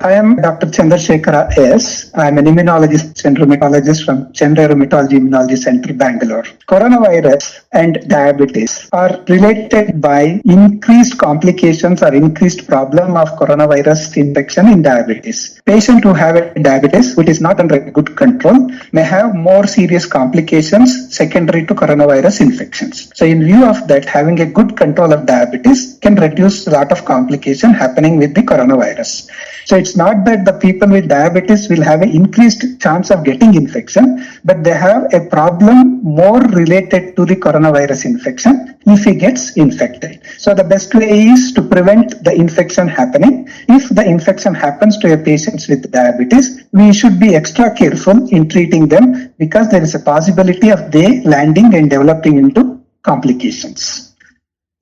I am Dr. Chandrasekhara S. I am an immunologist and rheumatologist from Chandra Rheumatology Immunology Center, Bangalore. Coronavirus and diabetes are related by increased complications or increased problem of coronavirus infection in diabetes. Patients who have diabetes, which is not under good control, may have more serious complications secondary to coronavirus infections. So in view of that, having a good control of diabetes can reduce a lot of complication happening with the coronavirus. So it's not that the people with diabetes will have an increased chance of getting infection, but they have a problem more related to the coronavirus infection if he gets infected. So the best way is to prevent the infection happening. If the infection happens to a patient with diabetes, we should be extra careful in treating them because there is a possibility of they landing and developing into complications.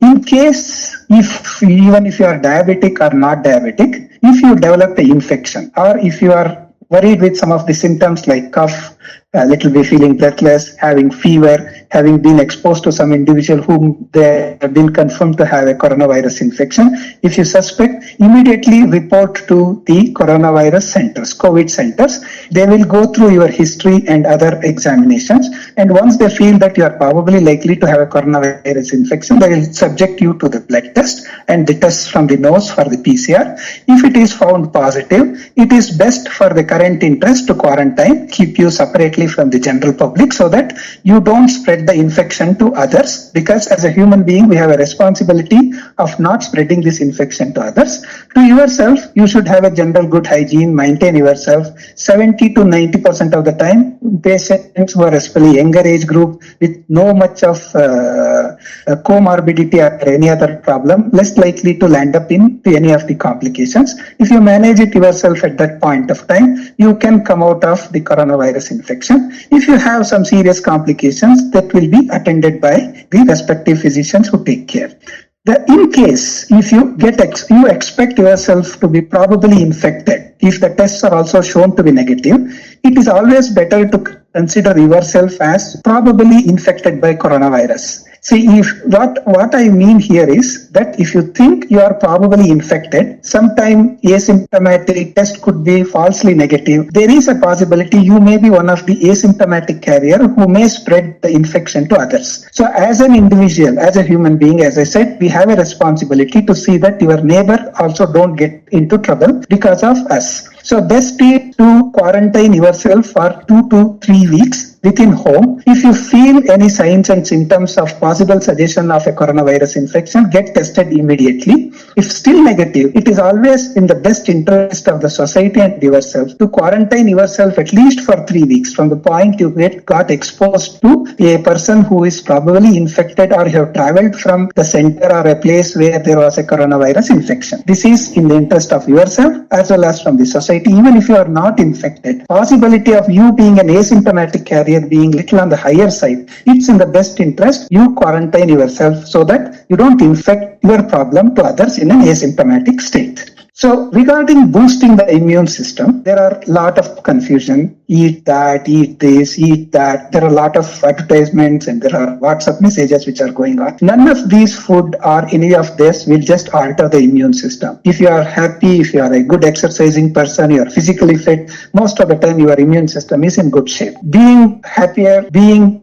In case, even if you are diabetic or not diabetic, if you develop an infection or if you are worried with some of the symptoms like cough, a little bit feeling breathless, having fever, having been exposed to some individual whom they have been confirmed to have a coronavirus infection, if you suspect, immediately report to the coronavirus centers, COVID centers. They will go through your history and other examinations. And once they feel that you are probably likely to have a coronavirus infection, they will subject you to the blood test and the tests from the nose for the PCR. If it is found positive, it is best for the current interest to quarantine, keep you separately from the general public so that you don't spread the infection to others, because as a human being we have a responsibility of not spreading this infection to others. To yourself, you should have a general good hygiene, maintain yourself. 70 to 90% of the time, patients who are especially younger age group with no much of comorbidity or any other problem, less likely to land up into any of the complications. If you manage it yourself at that point of time, you can come out of the coronavirus infection. If you have some serious complications, that will be attended by the respective physicians who take care. In case if you expect yourself to be probably infected, if the tests are also shown to be negative, it is always better to consider yourself as probably infected by coronavirus. See, what I mean here is that if you think you are probably infected, sometime asymptomatic test could be falsely negative. There is a possibility you may be one of the asymptomatic carrier who may spread the infection to others. So as an individual, as a human being, as I said, we have a responsibility to see that your neighbor also don't get into trouble because of us. So best is to quarantine yourself for 2 to 3 weeks within home. If you feel any signs and symptoms of possible suggestion of a coronavirus infection, get tested immediately. If still negative, it is always in the best interest of the society and yourself to quarantine yourself at least for 3 weeks from the point you got exposed to a person who is probably infected or have traveled from the center or a place where there was a coronavirus infection. This is in the interest of yourself as well as from the society. Even if you are not infected, possibility of you being an asymptomatic carrier being little on the higher side, it's in the best interest you quarantine yourself so that you don't infect your problem to others in an asymptomatic state. So regarding boosting the immune system, there are a lot of confusion. Eat that, eat this, eat that. There are a lot of advertisements and there are WhatsApp messages which are going on. None of these food or any of this will just alter the immune system. If you are happy, if you are a good exercising person, you are physically fit, most of the time your immune system is in good shape. Being happier,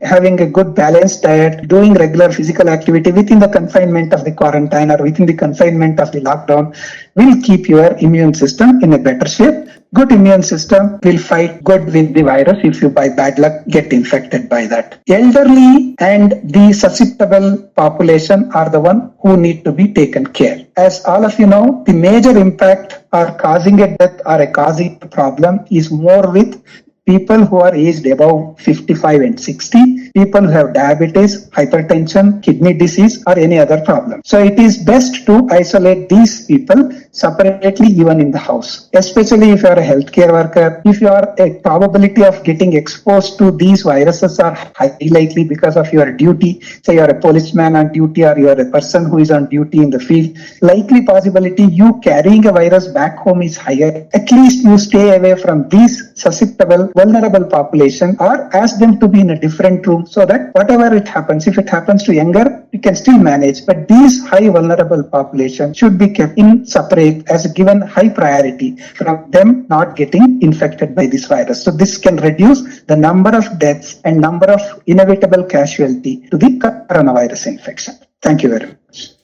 having a good balanced diet, doing regular physical activity within the confinement of the quarantine or within the confinement of the lockdown will keep your immune system in a better shape. Good immune system will fight good with the virus if you by bad luck get infected by that. Elderly and the susceptible population are the one who need to be taken care. As all of you know, the major impact or causing a death or a causing a problem is more with people who are aged above 55 and 60, people who have diabetes, hypertension, kidney disease, or any other problem. So it is best to isolate these people separately even in the house, especially if you are a healthcare worker. If you are a probability of getting exposed to these viruses are highly likely because of your duty, say you are a policeman on duty or you are a person who is on duty in the field, likely possibility you carrying a virus back home is higher. At least you stay away from these susceptible, vulnerable population or ask them to be in a different room so that whatever it happens, if it happens to younger, we can still manage. But these high vulnerable population should be kept in separate break as given high priority from them not getting infected by this virus. So this can reduce the number of deaths and number of inevitable casualty to the coronavirus infection. Thank you very much.